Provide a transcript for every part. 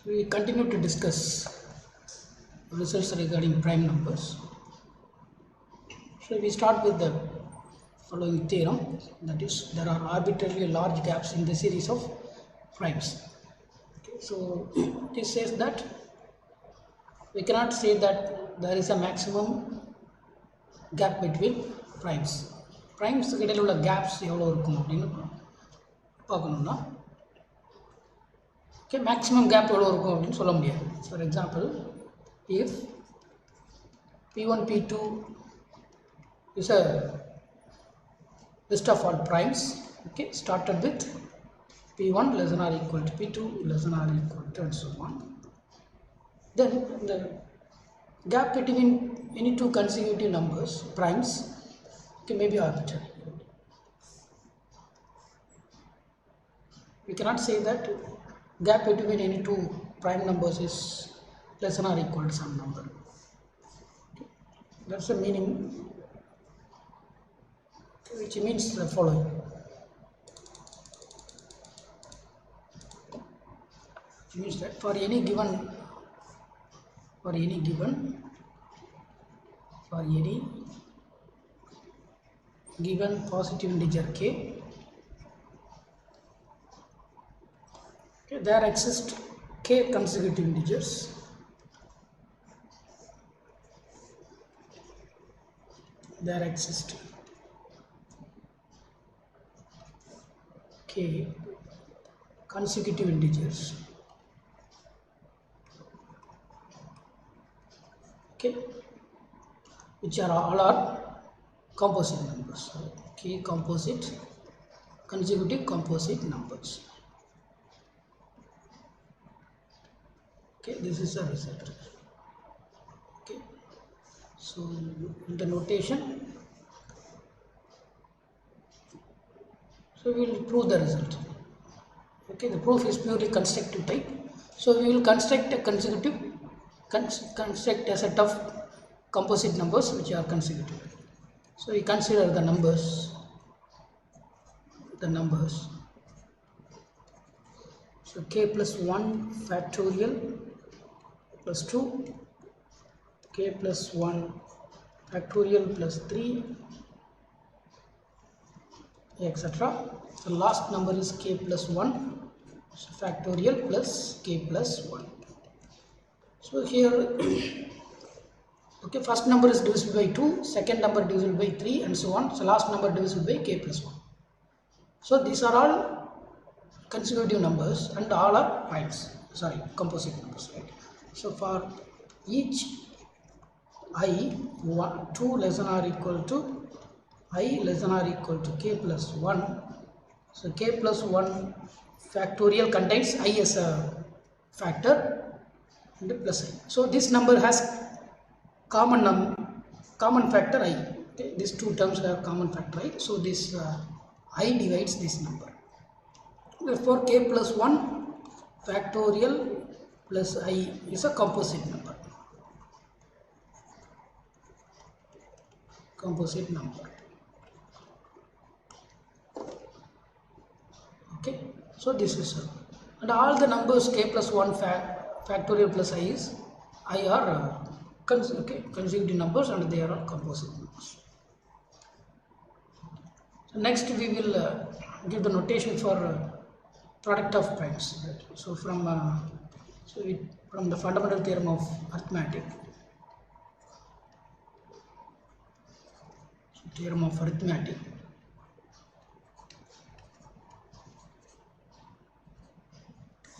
So we continue to discuss results regarding prime numbers. So we start with the following theorem, that is, there are arbitrarily large gaps in the series of primes. Okay, so it says that we cannot say that there is a maximum gap between primes. Primes இடையில உள்ள gaps எவ்வளோ இருக்கும் அப்படின்னு பார்க்கணும்னா okay, maximum gap எவ்வளோ இருக்கும் அப்படின்னு சொல்ல முடியாது. For example, if P1 P2 is a list of all primes, okay, started with P1 less than or equal to P2 less than or equal to and so on, then the gap between any two consecutive numbers primes may be arbitrary. We cannot say that gap between any two prime numbers is less than or equal to some number. Okay. That's the meaning, which means the following. Which means that for any given positive integer k, okay, there exist k consecutive integers okay, which are all are composite numbers, k consecutive composite numbers. Okay, this is a result. Okay, so in the notation, so we will prove the result. Okay, the proof is purely constructive type, so we will construct a set of composite numbers which are consecutive. So we consider the numbers so k plus 1 factorial plus 2, k plus 1 factorial plus 3, etc. The last number is k plus 1 factorial plus k plus 1. So here okay, first number is divisible by 2, second number divisible by 3, and so on. So last number divisible by k plus 1. So these are all consecutive numbers and all are primes, composite numbers, right? So for each I 2 less than or equal to I less than or equal to k plus 1, so k plus 1 factorial contains I as a factor and plus I. So this number has common factor I. Okay, these two terms have common factor I. So this I divides this number. Therefore, k plus 1 factorial plus I is a composite number. Okay, so this is and all the numbers k plus 1 factorial plus I are consecutive numbers and they are all composite numbers. So next we will give the notation for product of primes. So from the fundamental theorem of arithmetic,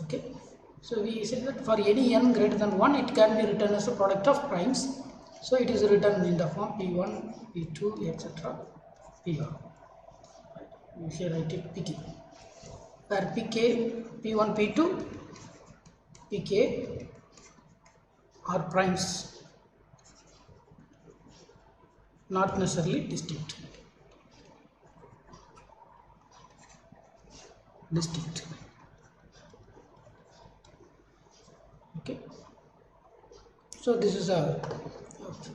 okay, so we said that for any n greater than 1 it can be written as a product of primes. So it is written in the form p1 p2 etc pr. Here I take pk, where pk p1 p2 pk are primes, not necessarily distinct. Okay, so this is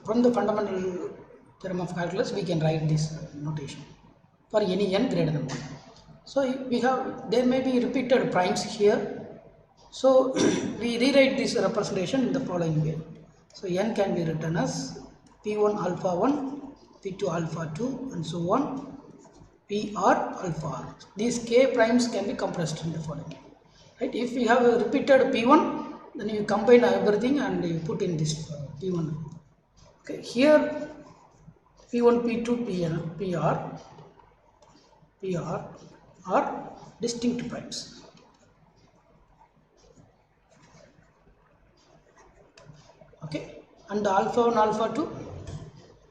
from the fundamental theorem of calculus we can write this notation for any n greater than 1. So we have, there may be repeated primes here, So we rewrite this representation in the following way. So n can be written as p1 alpha 1, p2 alpha 2, and so on, pr alpha r. These k primes can be compressed in the following. Right? If we have a repeated p1, then you combine everything and you put in this p1. Okay, here p1, p2, pr are distinct primes. Okay, and alpha 1, alpha 2,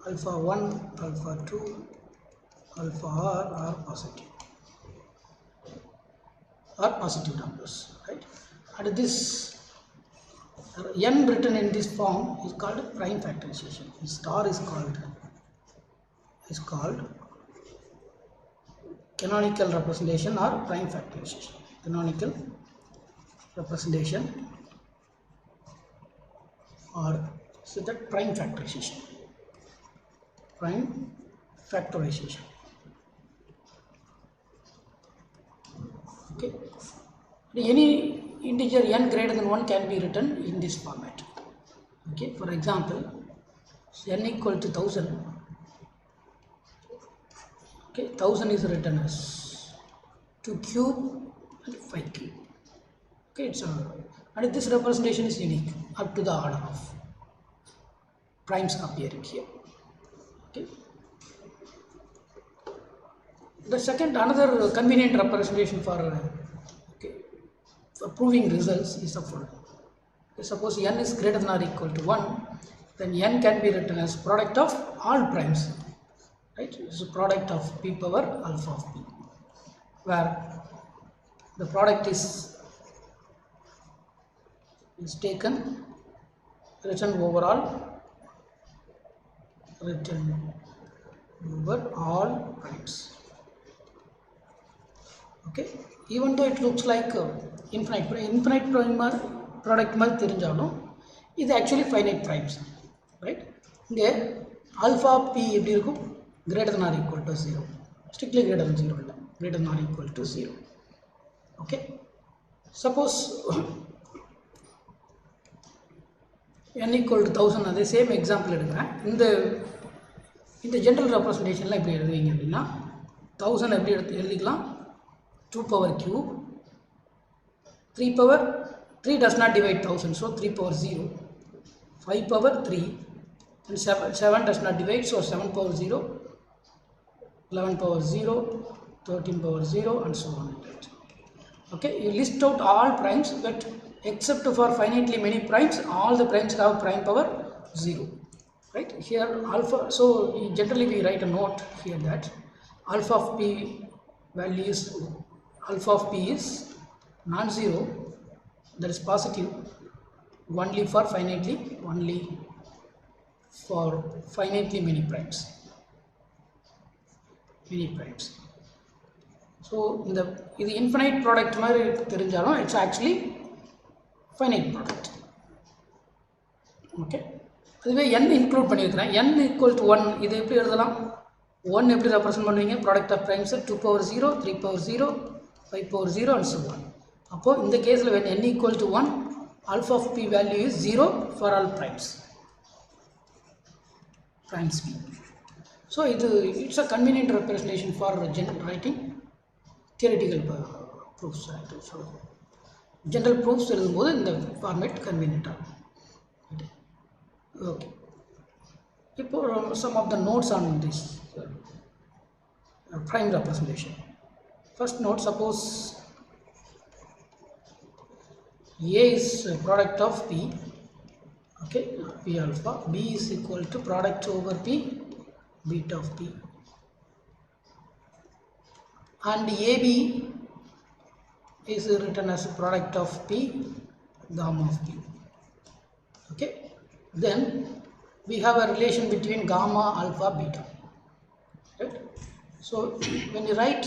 alpha 1, alpha 2, alpha r are positive numbers, right? And this n written in this form is called prime factorization. Star is called canonical representation or prime factorization. Canonical representation, or so that prime factorization. Okay, any integer n greater than 1 can be written in this format. Okay, for example, n equal to 1000. Okay, 1000 is written as 2 cube and 5 cube. Okay, and this representation is unique up to the order of primes appearing here. Okay. The second, another convenient representation for proving results is the following. Suppose n is greater than or equal to 1, then n can be written as product of all primes. Right? It's a product of p power alpha of p, where the product is taken, written over all primes. Okay, even though it looks like infinite product மாதிரி தெரிஞ்சாலும் இது actually finite primes, right? இங்கே alpha p எப்படி இருக்கும்? Greater than or equal to 0. Strictly greater than 0 இல்லை, greater than or equal to 0. Okay, suppose n equal to 1000, அதே same example எடுக்கிறேன். இந்த ஜென்ரல் ரெப்ரசன்டேஷனில் எப்படி எழுதுவீங்க அப்படின்னா, 1000 எப்படி எழுதிக்கலாம்? 2 power cube, 3 power 3 does not divide 1000, so 3 power 0, 5 power 3, and 7 does not divide, so 7 power 0, 11 power 0, 13 power 0, and so on. Okay, you list out all primes, but except for finitely many primes, all the primes have prime power 0. Right here alpha, so generally we write a note here that alpha of p value is non-zero, that is positive only for finitely many primes. So this infinite product மாதிரி தெரிஞ்சாலும் it's actually finite product. Okay, அதுவே n include பண்ணியிருக்கிறேன். n equal to 1, இது எப்படி எழுதலாம்? 1 எப்படி represent பண்ணுவீங்க? Product of primes 2 power 0, 3 power 0, 5 power 0, and so on. அப்போது இந்த கேஸில் when n equal to 1, alpha of p value is 0 for all primes p. So it's a convenient representation for writing theoretical proofs. So general proofs எழுதும்போது இந்த format கன்வீனியன்ட்டாக. Okay, some of the notes on this prime representation. First note, suppose A is a product of P, okay, P alpha, B is equal to product over P, beta of P, and AB is written as a product of P, gamma of P. Okay, then we have a relation between gamma, alpha, beta, right? So when you write,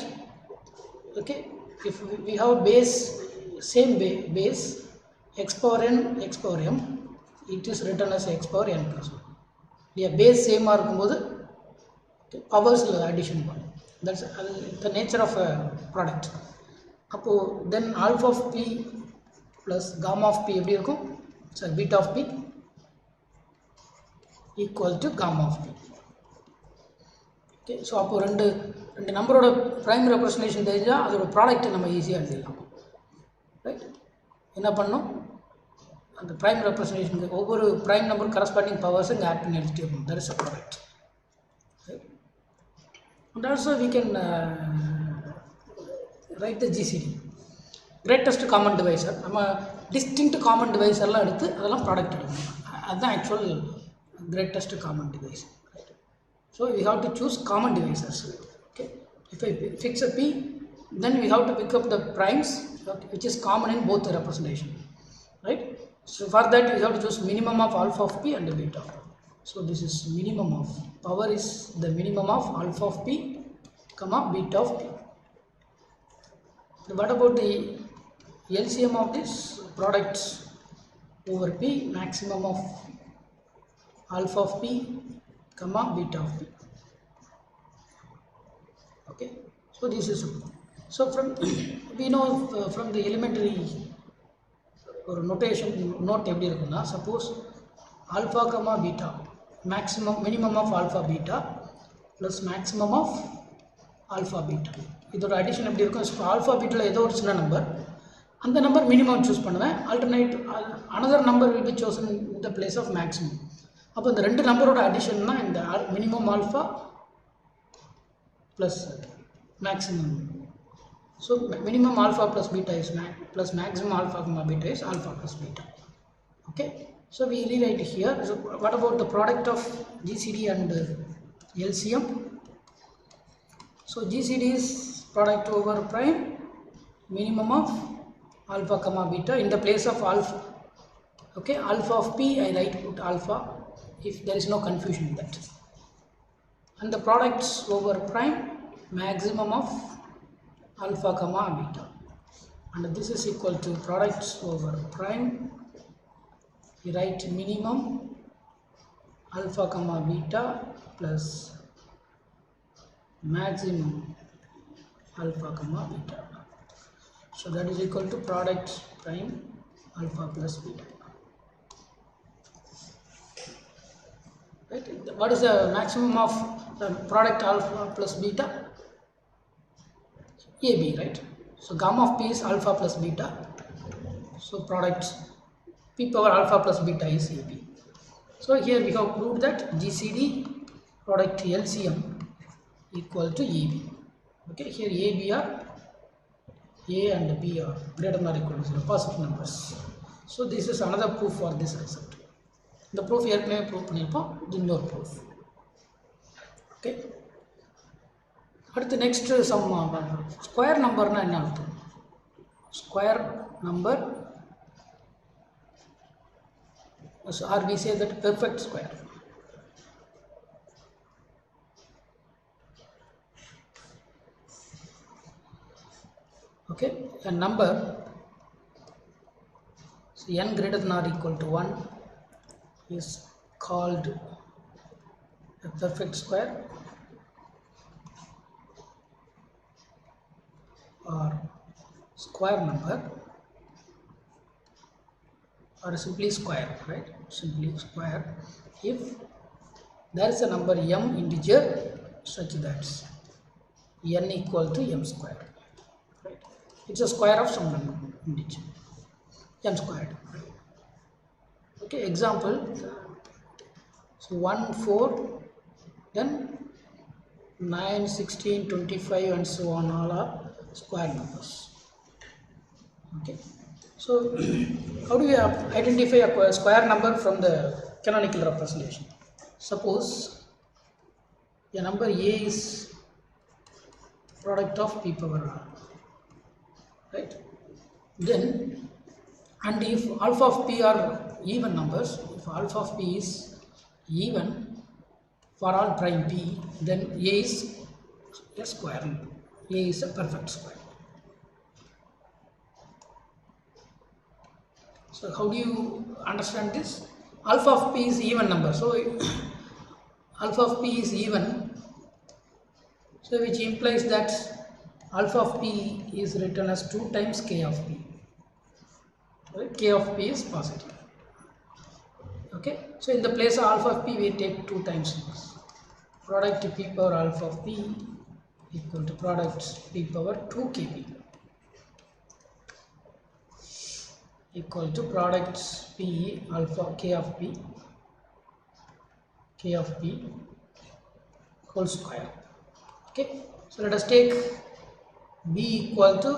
okay, if we have base, same base, x power n, x power m, it is written as x power n plus 1. Yeah, base same இருக்கும்போது powers addition பண்ணும். That's the nature of a product. அப்போ then alpha of p plus gamma of p எப்படி இருக்கும், sorry, beta of p equal to gamma of p. Okay, so அப்போ ரெண்டு நம்பரோட prime representation தெரிஞ்சால் அதோட ப்ராடக்ட் நம்ம ஈஸியாக எழுதிடலாம். ரைட், என்ன பண்ணோம், அந்த prime representation ஒவ்வொரு prime நம்பர் corresponding powers இங்கே ஆட் பண்ணி எடுத்துகிட்டே இருக்கணும். that is a product. Right? And also we can write the GCD, greatest common divisor. நம்ம distinct common divisorலாம் எடுத்து அதெல்லாம் ப்ராடக்ட் எடுக்கணும். அதுதான் actual greatest common divisor. Right? So we have to choose common divisors. Okay, if I fix a p, then we have to pick up the primes which is common in both the representation. Right? So for that we have to choose minimum of alpha of p and beta of p. So this is minimum of power is the minimum of alpha of p comma beta of p. What about the LCM of this products over p, maximum of alpha of p comma beta of p. Okay, so this is, so from we know from the elementary or notation note எப்படி இருக்குன்னா, suppose alpha comma beta, maximum minimum of alpha beta plus maximum of alpha beta, இதோட addition எப்படி இருக்கும். So alpha பீட்டாவில் ஏதோ ஒரு சின்ன number, அந்த number minimum choose பண்ணுவேன். Alternate another number will be chosen in the place of maximum. அப்போ இந்த ரெண்டு நம்பரோட அடிஷன் தான் இந்த minimum alpha plus maximum. So minimum alpha plus beta is plus maximum alpha comma beta is alpha plus beta. Okay, so we rewrite here. So what about the product of GCD and LCM? So GCD is product over prime minimum of alpha comma beta in the place of alpha. Okay, alpha of p I write put alpha if there is no confusion in that, and the products over prime maximum of alpha comma beta, and this is equal to products over prime, we write minimum alpha comma beta plus maximum alpha comma beta. So that is equal to product prime alpha plus beta. Right? What is the maximum of the product alpha plus beta? AB, right? So gamma of p is alpha plus beta. So product p power alpha plus beta is AB. So here we have proved that GCD product LCM equal to AB. Okay, here AB are A and B are greater than or equal to 0, positive numbers. So this is another proof for this result. The proof ஏற்கனவே prove பண்ணியிருப்போம், இது இன்னொரு proof. Okay, அடுத்து next sum. Square நம்பர்னா என்ன அர்த்தம்? Square number or we say that perfect square. Okay, a number, so n greater than or equal to 1 is called a perfect square or square number or simply square, right? Simply square if there is a number m integer such that n equal to m square. Right? It's a square of some number integer m squared. Okay, example, so 1 4 then 9 16 25 and so on, all are square numbers. Okay, so how do we identify a square number from the canonical representation? Suppose a number a is product of p power r, right? Then, and if alpha of p are even numbers, if alpha of p is even for all prime p, then a is a square number, a is a perfect square. So how do you understand this? Alpha of p is even number, so alpha of p is even, so which implies that alpha of p is written as 2 times k of p. right? K of p is positive. Okay, so in the place of alpha of p we take 2 times this. Product p power alpha of p equal to product p power 2 kp equal to product p alpha k of p whole square. Okay, so let us take b equal to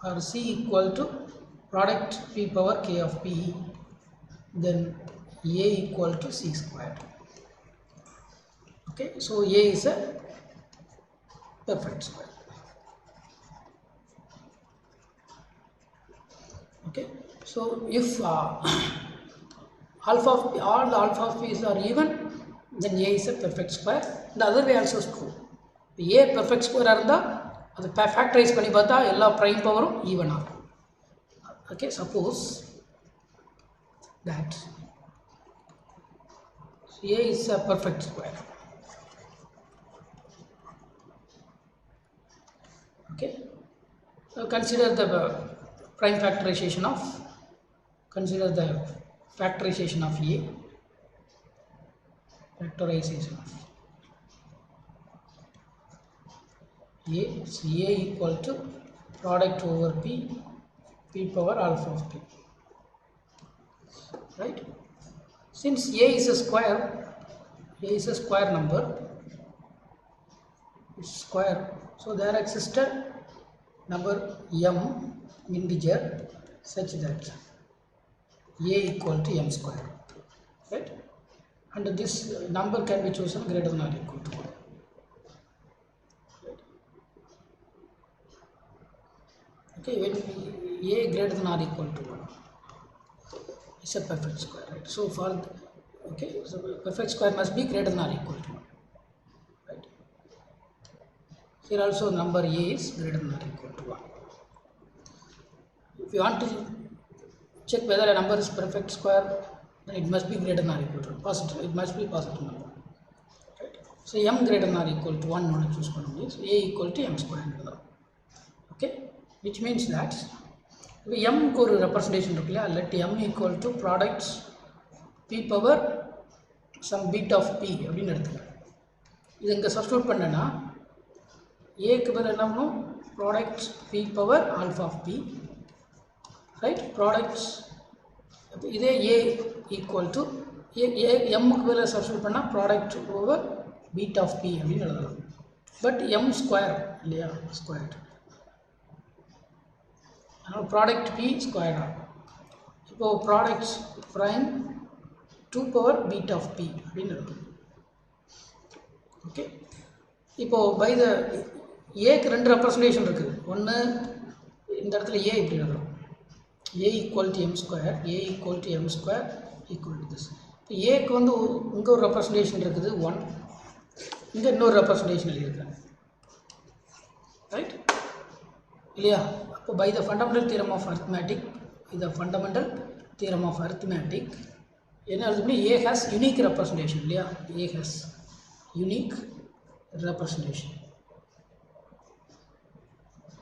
or c equal to product p power k of p, then a equal to c square. Okay, so a is a perfect square. Okay, so if alpha of p, all the alpha of p's are even, then a is a perfect square. The other way also is true. A perfect square இருந்தா அது factorise பண்ணி பார்த்தா எல்லா prime பவரும் even ஆகும். Okay, suppose that a is a perfect square. Okay, so consider the prime factorization of a, factorization of a, so a equal to product over p power alpha of p, right? Since a is a square number, it's square, so there exists a number m integer such that a equal to m square, right? And this number can be chosen greater than or equal to 1. Right? Okay, when a greater than or equal to 1, it's a perfect square, right? So for okay, so perfect square must be greater than or equal to 1, right? Here also number a is greater than or equal to 1. If you want to check whether a number is perfect square, then it must be greater than or equal to positive. It must be positive number, right? So m greater than or equal to 1 one choose pannuங்க. So a equal to m square எழுதலாம். Okay, which means that m க்கு ஒரு representation இருக்கு இல்லையா, let m equal to products p power some bit of p அப்படின்னு எடுத்துக்கலாம். இது இங்கே substitute பண்ணனா a க்கு பதில் என்ன பண்ணணும், products p power alpha of p, right? Products இதே a equal to m க்கு பதில் சப்ஸ்டியூட் பண்ணா product over bit of p அப்படின்னு எழுதலாம். பட் m ஸ்கொயர் இல்லையா, ஸ்கொயர்ட், அதனால் ப்ராடக்ட் p ஸ்கொயர்ட் ஆகும். இப்போது products prime 2 power bit of p அப்படின்னு இருக்கும். ஓகே, இப்போது பை த ஏக்கு 2 ரெப்ரசன்டேஷன் இருக்குது. ஒன்று இந்த இடத்துல a இப்படி எழுதுறோம், a equal to m square, a equal to m square equal to this. இப்போ ஏக்கு வந்து இங்கே ஒரு ரெப்ரசன்டேஷன் இருக்குது 1, இங்கே இன்னொரு ரெப்ரசன்டேஷன் எழுதியிருக்காங்க, ரைட் இல்லையா? அப்போ by the fundamental theorem of arithmetic, இந்த ஃபண்டமெண்டல் தியரம் ஆஃப் அரித்மேட்டிக் என்ன எழுதுனா a has unique representation இல்லையா, a has unique representation.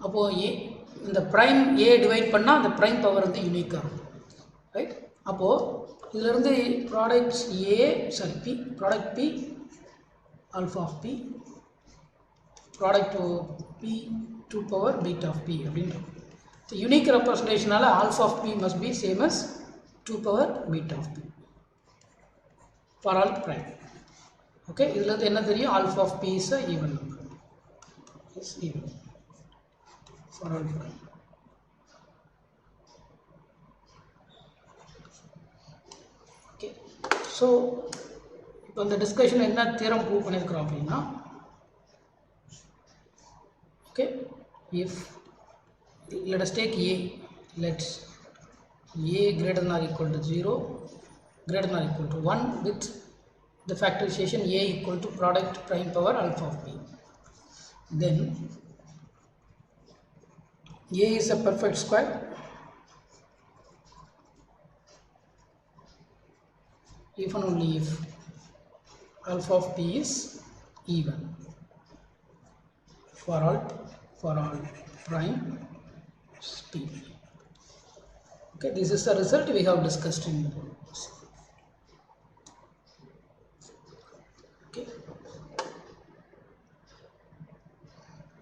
அப்போது a இந்த ப்ரைம் a டிவைட் பண்ணால் அந்த ப்ரைம் பவர் வந்து யூனிக்காக இருக்கும், ரைட்? அப்போது இதிலிருந்து products p product p alpha of p product p 2 power beta of p அப்படின்னு இருக்கும். So unique representationனால alpha of p must be same as 2 power beta of p for all prime. Okay, இதில் என்ன தெரியும், alpha of p is a even number, is even for all prime. Okay, so இப்போ இந்த discussion என்ன theorem prove பண்ணியிருக்கிறோம் அப்படின்னா, okay, if let us take a, let a greater than or equal to 0, greater than or equal to 1 with the factorization a equal to product prime power alpha of p, then a is a perfect square if and only if alpha of p is even for all prime p. Okay, this is the result we have discussed in